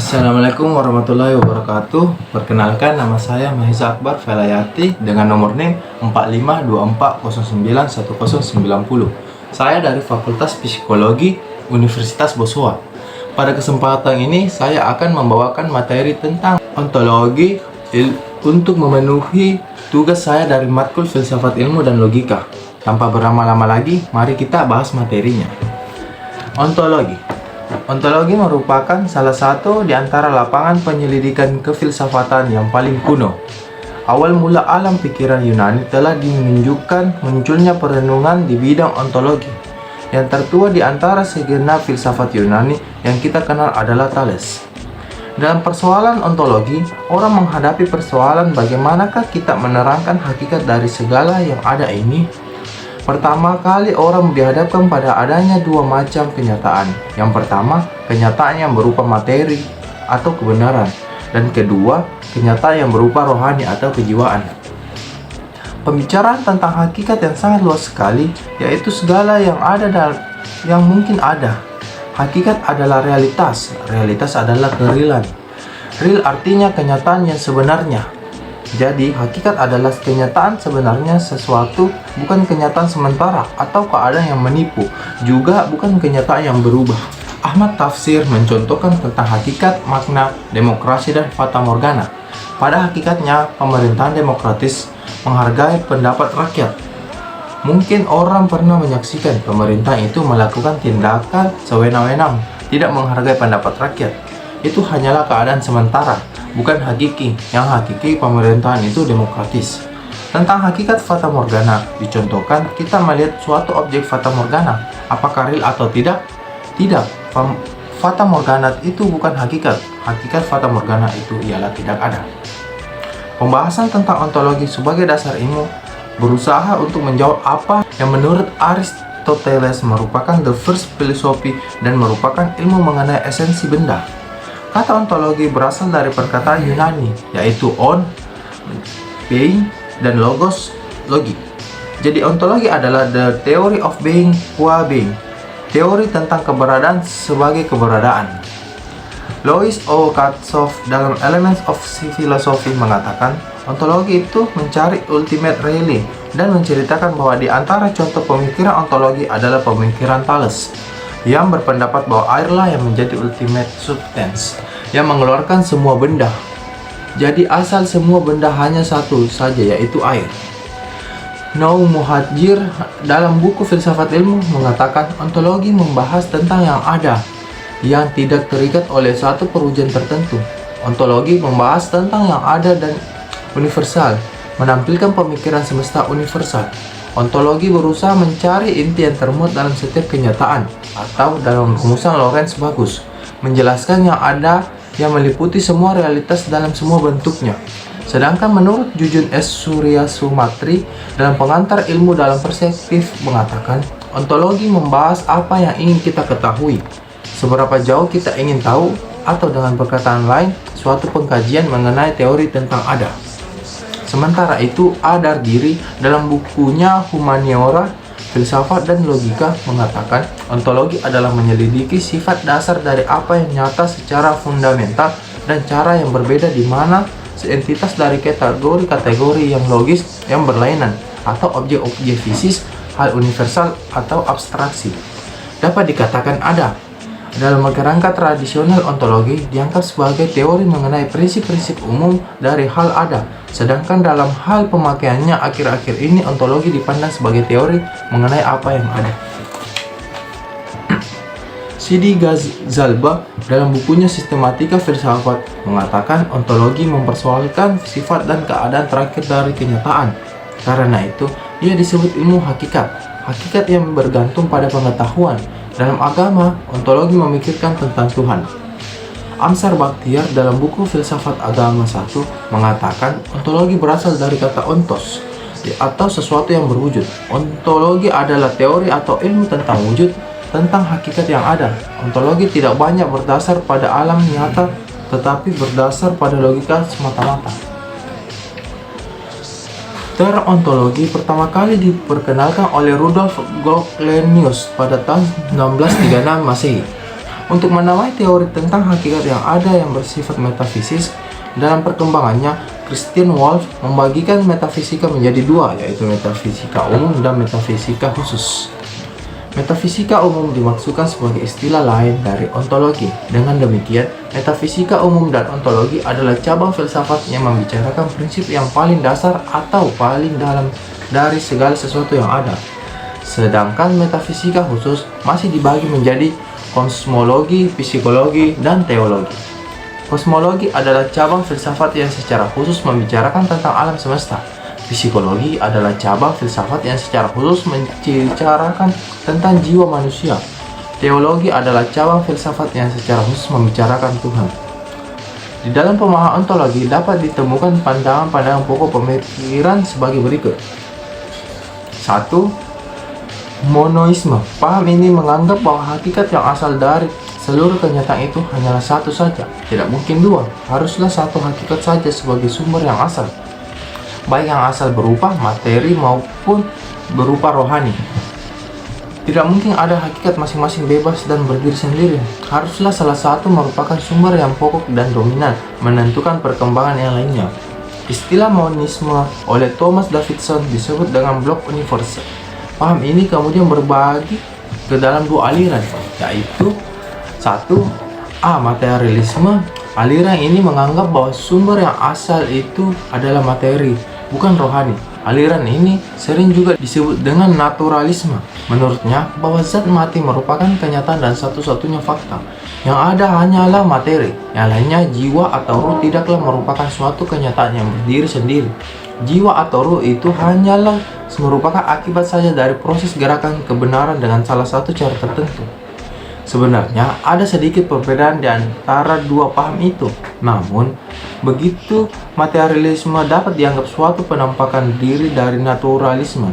Assalamualaikum warahmatullahi wabarakatuh. Perkenalkan, nama saya Mahisa Akbar Velayati dengan nomor NIM 4524091090. Saya dari Fakultas Psikologi Universitas Bosua. Pada kesempatan ini saya akan membawakan materi tentang ontologi untuk memenuhi tugas saya dari matkul filsafat ilmu dan logika. Tanpa berlama-lama lagi, mari kita bahas materinya. Ontologi merupakan salah satu di antara lapangan penyelidikan kefilsafatan yang paling kuno. Awal mula alam pikiran Yunani telah menunjukkan munculnya perenungan di bidang ontologi. Yang tertua di antara segenap filsafat Yunani yang kita kenal adalah Thales. Dalam persoalan ontologi, orang menghadapi persoalan bagaimanakah kita menerangkan hakikat dari segala yang ada ini. Pertama kali orang dihadapkan pada adanya dua macam kenyataan. Yang pertama, kenyataan yang berupa materi atau kebenaran, dan kedua, kenyataan yang berupa rohani atau kejiwaan. Pembicaraan tentang hakikat yang sangat luas sekali, yaitu segala yang ada dan yang mungkin ada. Hakikat adalah realitas, realitas adalah kerealan. Real artinya kenyataan yang sebenarnya. Jadi, hakikat adalah kenyataan sebenarnya sesuatu, bukan kenyataan sementara atau keadaan yang menipu, juga bukan kenyataan yang berubah. Ahmad Tafsir mencontohkan tentang hakikat, makna, demokrasi, dan fata morgana. Pada hakikatnya, pemerintahan demokratis menghargai pendapat rakyat. Mungkin orang pernah menyaksikan pemerintah itu melakukan tindakan sewenang-wenang, tidak menghargai pendapat rakyat. Itu hanyalah keadaan sementara, bukan hakiki. Yang hakiki pemerintahan itu demokratis. Tentang hakikat fata morgana, dicontohkan kita melihat suatu objek fata morgana, apakah real atau tidak? Tidak. Fata morgana itu bukan hakikat. Hakikat fata morgana itu ialah tidak ada. Pembahasan tentang ontologi sebagai dasar ilmu berusaha untuk menjawab apa yang menurut Aristoteles merupakan the first philosophy dan merupakan ilmu mengenai esensi benda. Kata ontologi berasal dari perkataan Yunani, yaitu on, being, dan logos, logi. Jadi ontologi adalah the theory of being qua being, teori tentang keberadaan sebagai keberadaan. Lois O. Katsov dalam Elements of Philosophy mengatakan, ontologi itu mencari ultimate reality dan menceritakan bahwa di antara contoh pemikiran ontologi adalah pemikiran Thales, yang berpendapat bahwa airlah yang menjadi ultimate substance, yang mengeluarkan semua benda. Jadi asal semua benda hanya satu saja, yaitu air. Nau Muhadjir dalam buku Filsafat Ilmu mengatakan ontologi membahas tentang yang ada, yang tidak terikat oleh satu perwujudan tertentu. Ontologi membahas tentang yang ada dan universal, menampilkan pemikiran semesta universal. Ontologi berusaha mencari inti yang termuat dalam setiap kenyataan, atau dalam rumusan Lorentz bagus, menjelaskan yang ada yang meliputi semua realitas dalam semua bentuknya. Sedangkan menurut Jujun S. Surya Sumatri dalam Pengantar Ilmu dalam Perspektif mengatakan, ontologi membahas apa yang ingin kita ketahui, seberapa jauh kita ingin tahu, atau dengan perkataan lain, suatu pengkajian mengenai teori tentang ada. Sementara itu, Adardiri dalam bukunya Humaniora, Filsafat dan Logika mengatakan, ontologi adalah menyelidiki sifat dasar dari apa yang nyata secara fundamental dan cara yang berbeda di mana seentitas dari kategori-kategori yang logis yang berlainan atau objek-objek fisik, hal universal atau abstraksi dapat dikatakan ada. Dalam kerangka tradisional, ontologi dianggap sebagai teori mengenai prinsip-prinsip umum dari hal ada, sedangkan dalam hal pemakaiannya akhir-akhir ini ontologi dipandang sebagai teori mengenai apa yang ada. Sidi Ghazalba dalam bukunya Sistematika Filsafat mengatakan ontologi mempersoalkan sifat dan keadaan terakhir dari kenyataan. Karena itu, ia disebut ilmu hakikat, hakikat yang bergantung pada pengetahuan. Dalam agama, ontologi memikirkan tentang Tuhan. Amsar Bakhtiar dalam buku Filsafat Agama 1 mengatakan ontologi berasal dari kata ontos, atau sesuatu yang berwujud. Ontologi adalah teori atau ilmu tentang wujud, tentang hakikat yang ada. Ontologi tidak banyak berdasar pada alam nyata, tetapi berdasar pada logika semata-mata. Term ontologi pertama kali diperkenalkan oleh Rudolf Goclenius pada tahun 1636 Masehi. Untuk menamai teori tentang hakikat yang ada yang bersifat metafisis, dalam perkembangannya, Christian Wolff membagikan metafisika menjadi dua, yaitu metafisika umum dan metafisika khusus. Metafisika umum dimaksudkan sebagai istilah lain dari ontologi. Dengan demikian, metafisika umum dan ontologi adalah cabang filsafat yang membicarakan prinsip yang paling dasar atau paling dalam dari segala sesuatu yang ada. Sedangkan metafisika khusus masih dibagi menjadi kosmologi, psikologi, dan teologi. Kosmologi adalah cabang filsafat yang secara khusus membicarakan tentang alam semesta. Psikologi adalah cabang filsafat yang secara khusus membicarakan tentang jiwa manusia. Teologi adalah cabang filsafat yang secara khusus membicarakan Tuhan. Di dalam pemahaman ontologi dapat ditemukan pandangan-pandangan pokok pemikiran sebagai berikut. 1. Monoisme. Paham ini menganggap bahwa hakikat yang asal dari seluruh kenyataan itu hanyalah satu saja. Tidak mungkin dua. Haruslah satu hakikat saja sebagai sumber yang asal, baik yang asal berupa materi maupun berupa rohani. Tidak mungkin ada hakikat masing-masing bebas dan berdiri sendiri. Haruslah salah satu merupakan sumber yang pokok dan dominan, menentukan perkembangan yang lainnya. Istilah monisme oleh Thomas Davidson disebut dengan blok universal. Paham ini kemudian berbagi ke dalam dua aliran, yaitu 1. Materialisme. Aliran ini menganggap bahwa sumber yang asal itu adalah materi, bukan rohani. Aliran ini sering juga disebut dengan naturalisme. Menurutnya, bahwa zat mati merupakan kenyataan dan satu-satunya fakta. Yang ada hanyalah materi, yang lainnya jiwa atau ruh tidaklah merupakan suatu kenyataan yang berdiri sendiri. Jiwa atau ruh itu hanyalah merupakan akibat saja dari proses gerakan kebenaran dengan salah satu cara tertentu. Sebenarnya ada sedikit perbedaan di antara dua paham itu. Namun, begitu materialisme dapat dianggap suatu penampakan diri dari naturalisme.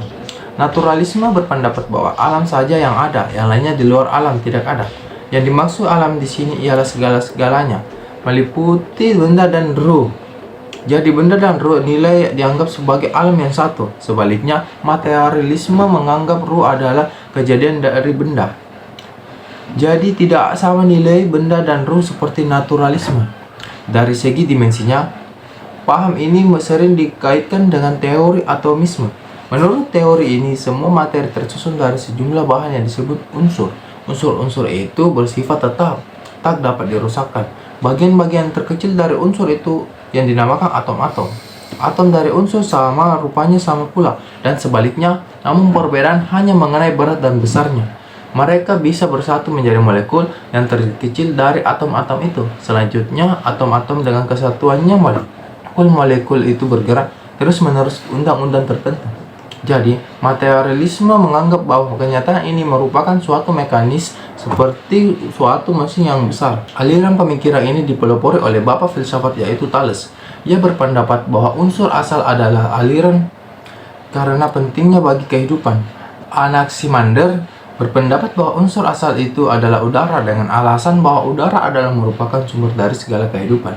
Naturalisme berpendapat bahwa alam saja yang ada, yang lainnya di luar alam tidak ada. Yang dimaksud alam di sini ialah segala-segalanya, meliputi benda dan ruh. Jadi benda dan ruh nilai dianggap sebagai alam yang satu. Sebaliknya, materialisme menganggap ruh adalah kejadian dari benda. Jadi tidak sama nilai benda dan ruh seperti naturalisme. Dari segi dimensinya, paham ini sering dikaitkan dengan teori atomisme. Menurut teori ini, semua materi tersusun dari sejumlah bahan yang disebut unsur. Unsur-unsur itu bersifat tetap, tak dapat dirusakkan. Bagian-bagian terkecil dari unsur itu yang dinamakan atom-atom. Atom dari unsur sama rupanya sama pula, dan sebaliknya, namun perbedaan hanya mengenai berat dan besarnya. Mereka bisa bersatu menjadi molekul yang terkecil dari atom-atom itu. Selanjutnya, atom-atom dengan kesatuannya molekul itu bergerak terus-menerus undang-undang tertentu. Jadi, materialisme menganggap bahwa kenyataan ini merupakan suatu mekanis seperti suatu mesin yang besar. Aliran pemikiran ini dipelopori oleh bapak filsafat yaitu Thales. Ia berpendapat bahwa unsur asal adalah aliran karena pentingnya bagi kehidupan. Anaximander berpendapat bahwa unsur asal itu adalah udara dengan alasan bahwa udara adalah merupakan sumber dari segala kehidupan.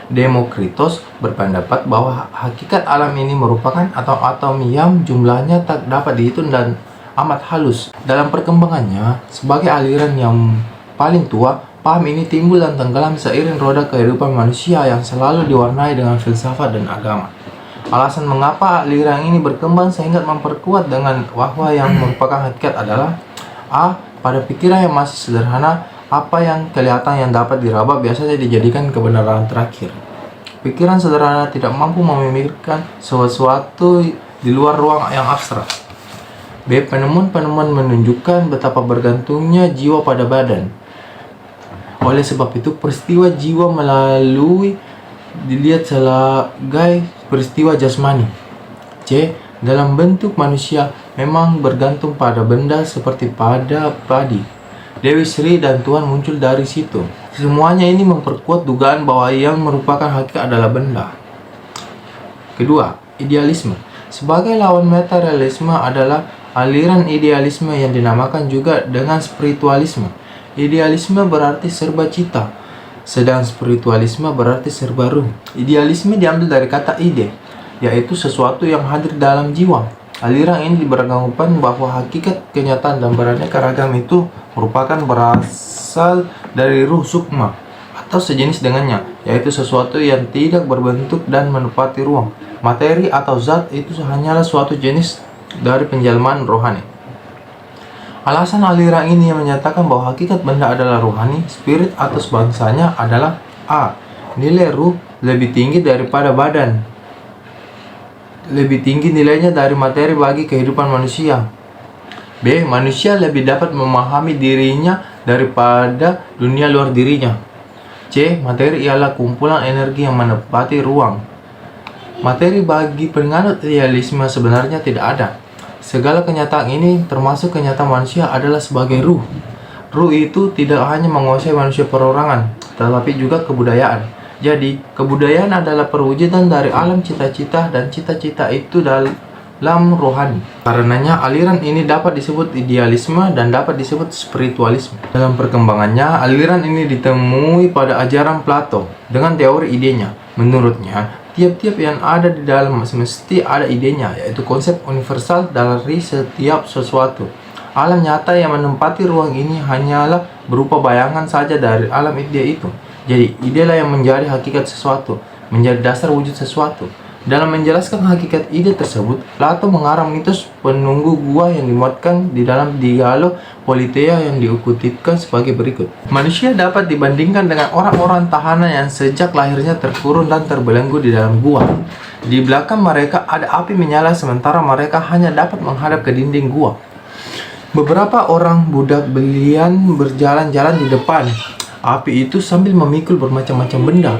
Demokritos berpendapat bahwa hakikat alam ini merupakan atom-atom yang jumlahnya tak dapat dihitung dan amat halus. Dalam perkembangannya, sebagai aliran yang paling tua, paham ini timbul dan tenggelam seiring roda kehidupan manusia yang selalu diwarnai dengan filsafat dan agama. Alasan mengapa aliran ini berkembang sehingga memperkuat dengan bahwa yang merupakan hakikat adalah pada pikiran yang masih sederhana, apa yang kelihatan yang dapat diraba biasanya dijadikan kebenaran terakhir. Pikiran sederhana tidak mampu memikirkan sesuatu di luar ruang yang abstrak. B. Penemuan-penemuan menunjukkan betapa bergantungnya jiwa pada badan. Oleh sebab itu, peristiwa jiwa melalui dilihat sebagai peristiwa jasmani. C. Dalam bentuk manusia memang bergantung pada benda seperti pada padi. Dewi Sri dan Tuhan muncul dari situ. Semuanya ini memperkuat dugaan bahwa yang merupakan hakikat adalah benda. Kedua, idealisme. Sebagai lawan materialisme adalah aliran idealisme yang dinamakan juga dengan spiritualisme. Idealisme berarti serba cita, sedang spiritualisme berarti serba ruh. Idealisme diambil dari kata ide, yaitu sesuatu yang hadir dalam jiwa. Aliran ini beranggapan bahwa hakikat, kenyataan, dan beraneka ragam itu merupakan berasal dari ruh sukma atau sejenis dengannya, yaitu sesuatu yang tidak berbentuk dan menepati ruang. Materi atau zat itu hanyalah suatu jenis dari penjelmaan rohani. Alasan aliran ini yang menyatakan bahwa hakikat benda adalah rohani, spirit atau sebangsanya adalah A. Nilai ruh lebih tinggi daripada badan, lebih tinggi nilainya dari materi bagi kehidupan manusia. B. Manusia lebih dapat memahami dirinya daripada dunia luar dirinya. C. Materi ialah kumpulan energi yang menepati ruang. Materi bagi penganut realisme sebenarnya tidak ada. Segala kenyataan ini, termasuk kenyataan manusia, adalah sebagai ruh. Ruh itu tidak hanya menguasai manusia perorangan, tetapi juga kebudayaan. Jadi, kebudayaan adalah perwujudan dari alam cita-cita, dan cita-cita itu dalam rohani. Karenanya, aliran ini dapat disebut idealisme dan dapat disebut spiritualisme. Dalam perkembangannya, aliran ini ditemui pada ajaran Plato dengan teori idenya. Menurutnya, tiap-tiap yang ada di dalam mesti ada idenya, yaitu konsep universal dari setiap sesuatu. Alam nyata yang menempati ruang ini hanyalah berupa bayangan saja dari alam ide itu. Jadi, idelah yang menjadi hakikat sesuatu, menjadi dasar wujud sesuatu. Dalam menjelaskan hakikat ide tersebut, Plato mengarang mitos penunggu gua yang dimuatkan di dalam dialog Politeia yang dikutipkan sebagai berikut. Manusia dapat dibandingkan dengan orang-orang tahanan yang sejak lahirnya terkurung dan terbelenggu di dalam gua. Di belakang mereka ada api menyala, sementara mereka hanya dapat menghadap ke dinding gua. Beberapa orang budak belian berjalan-jalan di depan api itu sambil memikul bermacam-macam benda.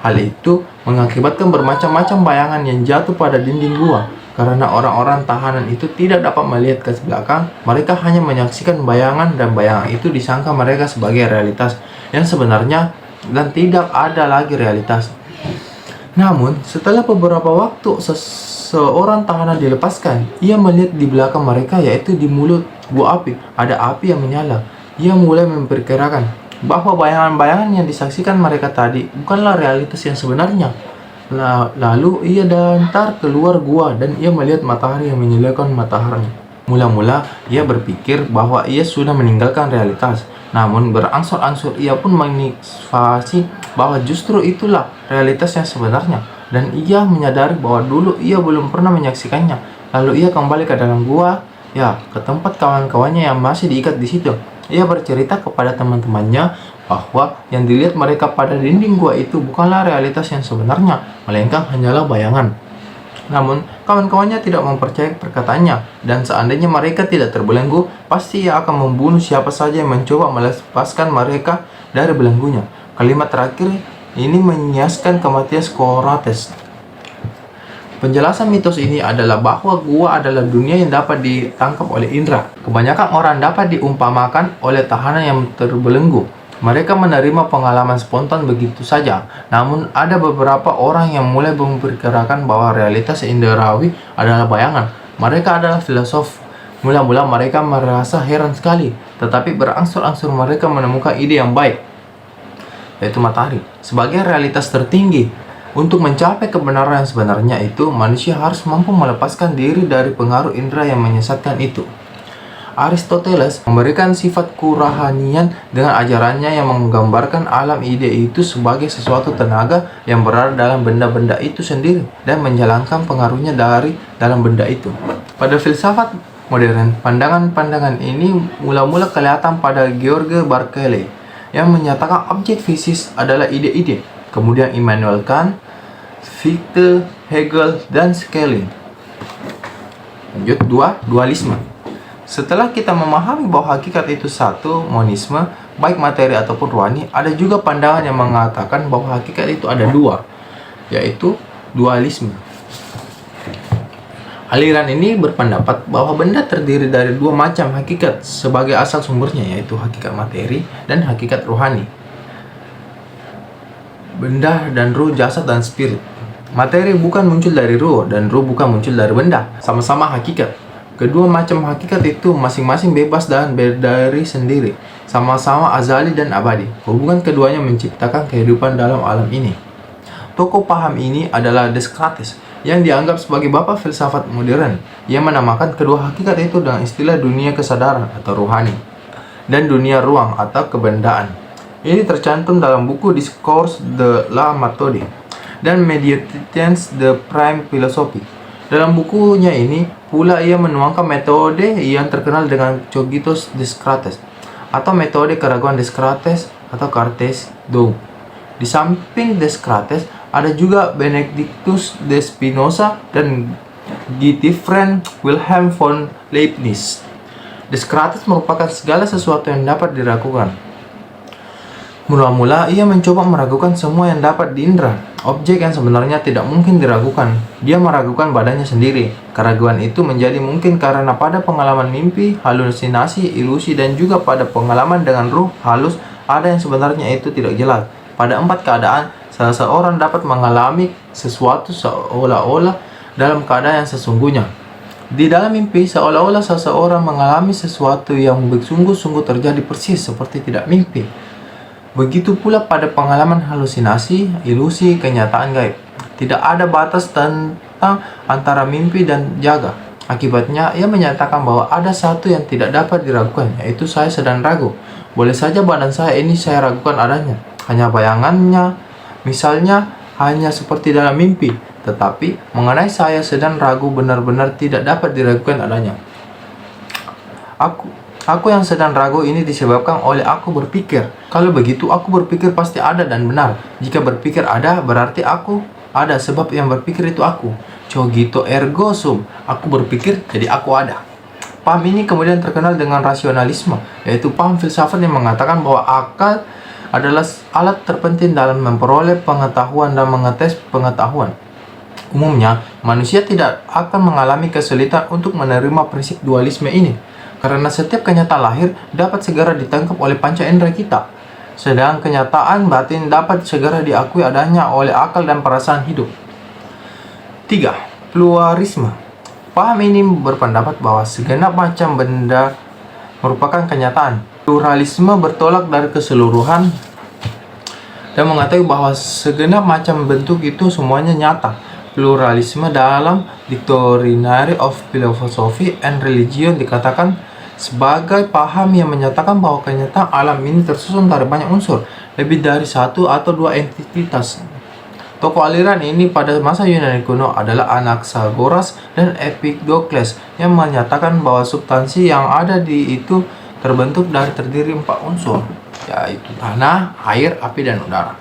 Hal itu mengakibatkan bermacam-macam bayangan yang jatuh pada dinding gua. Karena orang-orang tahanan itu tidak dapat melihat ke belakang, mereka hanya menyaksikan bayangan, dan bayangan itu disangka mereka sebagai realitas yang sebenarnya dan tidak ada lagi realitas. Namun, setelah beberapa waktu seorang tahanan dilepaskan, ia melihat di belakang mereka, yaitu di mulut gua api, ada api yang menyala. Ia mulai memperkirakan bahwa bayangan-bayangan yang disaksikan mereka tadi bukanlah realitas yang sebenarnya. Lalu ia dantar keluar gua dan ia melihat matahari yang menyilaukan matahari. Mula-mula ia berpikir bahwa ia sudah meninggalkan realitas. Namun berangsur-angsur ia pun menginspirasi bahwa justru itulah realitas yang sebenarnya. Dan ia menyadari bahwa dulu ia belum pernah menyaksikannya. Lalu ia kembali ke dalam gua, ke tempat kawan-kawannya yang masih diikat di situ. Ia bercerita kepada teman-temannya bahwa yang dilihat mereka pada dinding gua itu bukanlah realitas yang sebenarnya, melainkan hanyalah bayangan. Namun, kawan-kawannya tidak mempercayai perkataannya, dan seandainya mereka tidak terbelenggu, pasti ia akan membunuh siapa saja yang mencoba melepaskan mereka dari belenggunya. Kalimat terakhir ini menyiaskan kematian Socrates. Penjelasan mitos ini adalah bahwa gua adalah dunia yang dapat ditangkap oleh indera. Kebanyakan orang dapat diumpamakan oleh tahanan yang terbelenggu. Mereka menerima pengalaman spontan begitu saja. Namun ada beberapa orang yang mulai memperkirakan bahwa realitas inderawi adalah bayangan. Mereka adalah filosof. Mula-mula mereka merasa heran sekali, tetapi berangsur-angsur mereka menemukan ide yang baik, yaitu matahari sebagai realitas tertinggi. Untuk mencapai kebenaran yang sebenarnya itu, manusia harus mampu melepaskan diri dari pengaruh indera yang menyesatkan itu. Aristoteles memberikan sifat kerohanian dengan ajarannya yang menggambarkan alam ide itu sebagai sesuatu tenaga yang berada dalam benda-benda itu sendiri dan menjalankan pengaruhnya dari dalam benda itu. Pada filsafat modern, pandangan-pandangan ini mula-mula kelihatan pada George Berkeley yang menyatakan objek fisik adalah ide-ide. Kemudian Immanuel Kant, Fichte, Hegel, dan Schelling. Lanjut 2. Dualisme. Setelah kita memahami bahwa hakikat itu satu, monisme, baik materi ataupun rohani, ada juga pandangan yang mengatakan bahwa hakikat itu ada dua, yaitu dualisme. Aliran ini berpendapat bahwa benda terdiri dari dua macam hakikat sebagai asal sumbernya, yaitu hakikat materi dan hakikat rohani. Benda dan ruh, jasad dan spirit. Materi bukan muncul dari ruh, dan ruh bukan muncul dari benda. Sama-sama hakikat. Kedua macam hakikat itu masing-masing bebas dan berdiri sendiri. Sama-sama azali dan abadi. Hubungan keduanya menciptakan kehidupan dalam alam ini. Tokoh paham ini adalah Descartes, yang dianggap sebagai bapak filsafat modern. Ia menamakan kedua hakikat itu dengan istilah dunia kesadaran atau rohani dan dunia ruang atau kebendaan. Ini tercantum dalam buku Discours de la Méthode dan Méditation de Prime Philosophy. Dalam bukunya ini pula ia menuangkan metode yang terkenal dengan Cogito Descartes atau metode keraguan Descartes atau Cartes Dogme. Di samping Descartes ada juga Benedictus de Spinoza dan Gottfried Wilhelm von Leibniz. Descartes merupakan segala sesuatu yang dapat diragukan. Mula-mula ia mencoba meragukan semua yang dapat diindra, objek yang sebenarnya tidak mungkin diragukan. Dia meragukan badannya sendiri. Keraguan itu menjadi mungkin karena pada pengalaman mimpi, halusinasi, ilusi, dan juga pada pengalaman dengan ruh halus ada yang sebenarnya itu tidak jelas. Pada 4 keadaan, seseorang dapat mengalami sesuatu seolah-olah dalam keadaan yang sesungguhnya. Di dalam mimpi, seolah-olah seseorang mengalami sesuatu yang sungguh-sungguh terjadi persis seperti tidak mimpi. Begitu pula pada pengalaman halusinasi, ilusi, kenyataan gaib. Tidak ada batas tentang antara mimpi dan jaga. Akibatnya, ia menyatakan bahwa ada satu yang tidak dapat diragukan, yaitu saya sedang ragu. Boleh saja badan saya ini saya ragukan adanya, hanya bayangannya, misalnya hanya seperti dalam mimpi. Tetapi mengenai saya sedang ragu benar-benar tidak dapat diragukan adanya. Aku yang sedang ragu ini disebabkan oleh aku berpikir. Kalau begitu, aku berpikir pasti ada dan benar. Jika berpikir ada, berarti aku ada, sebab yang berpikir itu aku. Cogito ergo sum. Aku berpikir, jadi aku ada. Paham ini kemudian terkenal dengan rasionalisme, yaitu paham filsafat yang mengatakan bahwa akal adalah alat terpenting dalam memperoleh pengetahuan dan mengetes pengetahuan. Umumnya, manusia tidak akan mengalami kesulitan untuk menerima prinsip dualisme ini, karena setiap kenyataan lahir dapat segera ditangkap oleh panca indera kita, sedang kenyataan batin dapat segera diakui adanya oleh akal dan perasaan hidup. 3. Pluralisme. Paham ini berpendapat bahwa segenap macam benda merupakan kenyataan. Pluralisme bertolak dari keseluruhan dan mengatakan bahwa segenap macam bentuk itu semuanya nyata. Pluralisme dalam Dictionary of Philosophy and Religion dikatakan sebagai paham yang menyatakan bahwa kenyataan alam ini tersusun dari banyak unsur, lebih dari satu atau dua entitas. Tokoh aliran ini pada masa Yunani kuno adalah Anaxagoras dan Empedocles yang menyatakan bahwa substansi yang ada di itu terbentuk dari terdiri 4 unsur, yaitu tanah, air, api, dan udara.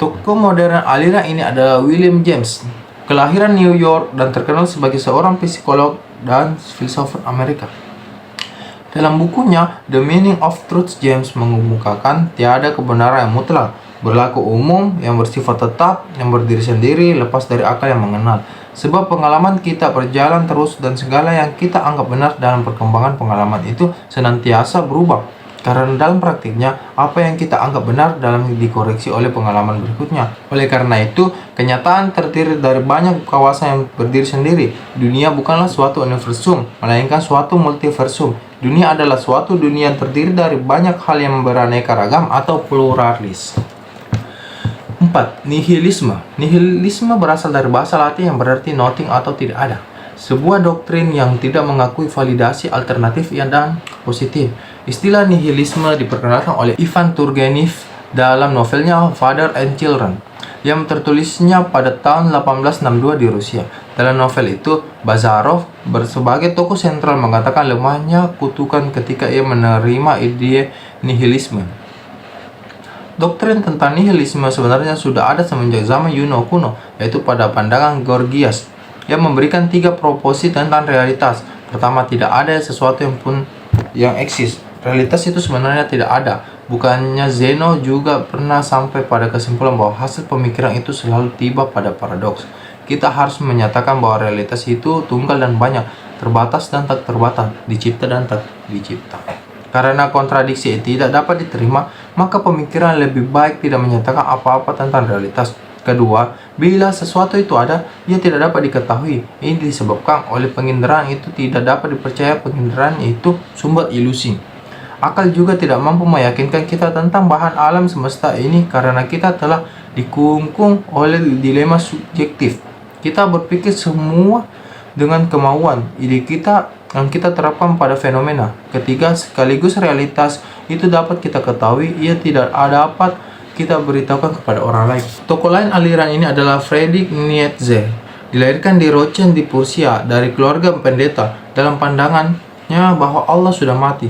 Tokoh modern aliran ini adalah William James, kelahiran New York dan terkenal sebagai seorang psikolog dan filsuf Amerika. Dalam bukunya The Meaning of Truth, James mengemukakan tiada kebenaran yang mutlak, berlaku umum, yang bersifat tetap, yang berdiri sendiri, lepas dari akal yang mengenal. Sebab pengalaman kita berjalan terus dan segala yang kita anggap benar dalam perkembangan pengalaman itu senantiasa berubah. Karena dalam praktiknya, apa yang kita anggap benar dalam dikoreksi oleh pengalaman berikutnya. Oleh karena itu, kenyataan terdiri dari banyak kawasan yang berdiri sendiri. Dunia bukanlah suatu universum, melainkan suatu multiversum. Dunia adalah suatu dunia yang terdiri dari banyak hal yang beraneka ragam atau pluralis. 4. Nihilisme. Nihilisme berasal dari bahasa Latin yang berarti nothing atau tidak ada. Sebuah doktrin yang tidak mengakui validasi alternatif dan positif. Istilah nihilisme diperkenalkan oleh Ivan Turgenev dalam novelnya Father and Children yang tertulisnya pada tahun 1862 di Rusia. Dalam novel itu, Bazarov sebagai tokoh sentral mengatakan lemahnya kutukan ketika ia menerima ide nihilisme. Doktrin tentang nihilisme sebenarnya sudah ada semenjak zaman Yunani kuno, yaitu pada pandangan Gorgias yang memberikan 3 proposi tentang realitas. Pertama, tidak ada sesuatu yang eksis. Realitas itu sebenarnya tidak ada. Bukannya Zeno juga pernah sampai pada kesimpulan bahwa hasil pemikiran itu selalu tiba pada paradoks. Kita harus menyatakan bahwa realitas itu tunggal dan banyak, terbatas dan tak terbatas, dicipta dan tak dicipta. Karena kontradiksi tidak dapat diterima, maka pemikiran lebih baik tidak menyatakan apa-apa tentang realitas. Kedua, bila sesuatu itu ada, ia tidak dapat diketahui. Ini disebabkan oleh penginderaan itu tidak dapat dipercaya. Penginderaan itu sumber ilusi. Akal juga tidak mampu meyakinkan kita tentang bahan alam semesta ini karena kita telah dikungkung oleh dilema subjektif. Kita berpikir semua dengan kemauan, ide kita yang kita terapkan pada fenomena. Ketiga, sekaligus realitas itu dapat kita ketahui, ia tidak dapat kita beritahukan kepada orang lain. Tokoh lain aliran ini adalah Friedrich Nietzsche. Dilahirkan di Rochen di Prussia dari keluarga pendeta. Dalam pandangannya bahwa Allah sudah mati,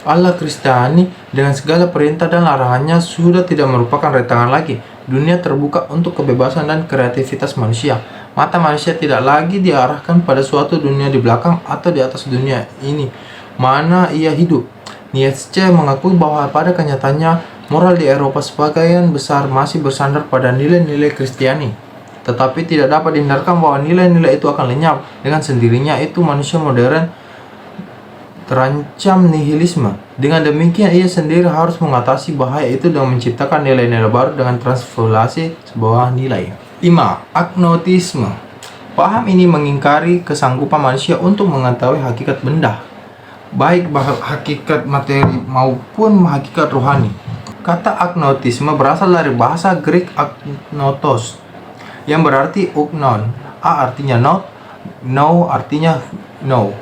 Allah Kristiani dengan segala perintah dan larangannya sudah tidak merupakan rentangan lagi. Dunia terbuka untuk kebebasan dan kreativitas manusia. Mata manusia tidak lagi diarahkan pada suatu dunia di belakang atau di atas dunia ini mana ia hidup. Nietzsche mengakui bahwa pada kenyataannya moral di Eropa sebagian besar masih bersandar pada nilai-nilai Kristiani. Tetapi tidak dapat dihindarkan bahwa nilai-nilai itu akan lenyap. Dengan sendirinya itu manusia modern terancam nihilisme. Dengan demikian ia sendiri harus mengatasi bahaya itu dengan menciptakan nilai-nilai baru dengan transformasi sebuah nilai. 5. Agnotisme. Paham ini mengingkari kesanggupan manusia untuk mengetahui hakikat benda, baik hakikat materi maupun hakikat rohani. Kata agnotisme berasal dari bahasa Greek agnotos, yang berarti ugnon. A artinya not, no artinya no.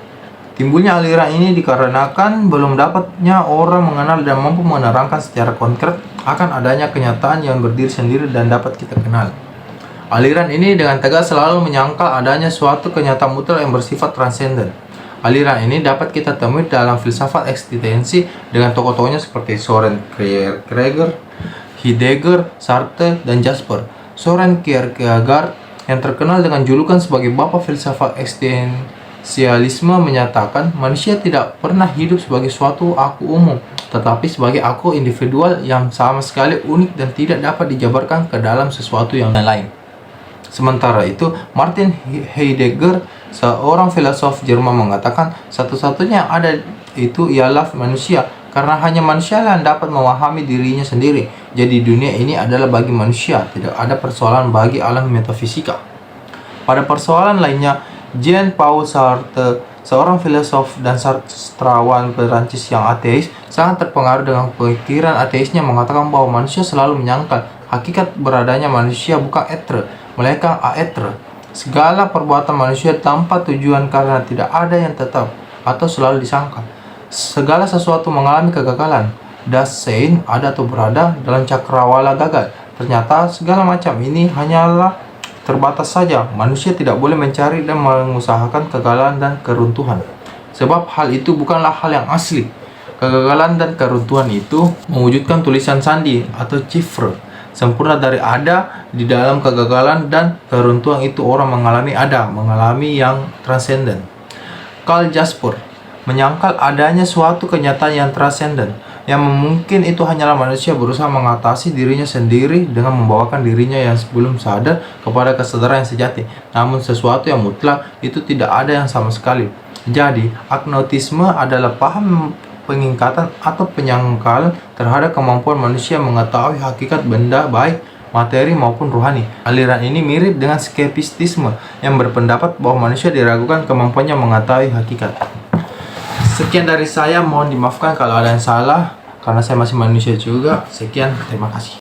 Timbulnya aliran ini dikarenakan belum dapatnya orang mengenal dan mampu menerangkan secara konkret akan adanya kenyataan yang berdiri sendiri dan dapat kita kenal. Aliran ini dengan tegas selalu menyangkal adanya suatu kenyataan mutlak yang bersifat transenden. Aliran ini dapat kita temui dalam filsafat eksistensi dengan tokoh-tokohnya seperti Soren Kierkegaard, Heidegger, Sartre, dan Jasper. Soren Kierkegaard yang terkenal dengan julukan sebagai Bapak Filsafat Eksistensialisme menyatakan manusia tidak pernah hidup sebagai suatu aku umum, tetapi sebagai aku individual yang sama sekali unik dan tidak dapat dijabarkan ke dalam sesuatu yang lain. Sementara itu, Martin Heidegger, seorang filosof Jerman, mengatakan satu-satunya yang ada itu ialah manusia, karena hanya manusia yang dapat memahami dirinya sendiri. Jadi dunia ini adalah bagi manusia, tidak ada persoalan bagi alam metafisika. Pada persoalan lainnya, Jean-Paul Sartre, seorang filosof dan sastrawan Perancis yang ateis, sangat terpengaruh dengan pikiran ateisnya, mengatakan bahwa manusia selalu menyangkal hakikat beradanya manusia bukan etre, melainkan aetre. Segala perbuatan manusia tanpa tujuan karena tidak ada yang tetap atau selalu disangkal. Segala sesuatu mengalami kegagalan. Das Sein, ada atau berada, dalam cakrawala gagal. Ternyata segala macam ini hanyalah terbatas saja. Manusia tidak boleh mencari dan mengusahakan kegagalan dan keruntuhan, sebab hal itu bukanlah hal yang asli. Kegagalan dan keruntuhan itu mewujudkan tulisan sandi atau cifre sempurna dari ada. Di dalam kegagalan dan keruntuhan itu orang mengalami yang transenden. Karl Jasper menyangkal adanya suatu kenyataan yang transenden, yang mungkin itu hanyalah manusia berusaha mengatasi dirinya sendiri dengan membawakan dirinya yang sebelum sadar kepada kesadaran yang sejati. Namun sesuatu yang mutlak itu tidak ada yang sama sekali. Jadi, agnotisme adalah paham pengingkatan atau penyangkal terhadap kemampuan manusia mengetahui hakikat benda baik materi maupun rohani. Aliran ini mirip dengan skeptisisme yang berpendapat bahwa manusia diragukan kemampuannya mengetahui hakikat. Sekian dari saya, mohon dimaafkan kalau ada yang salah karena saya masih manusia juga. Sekian, terima kasih.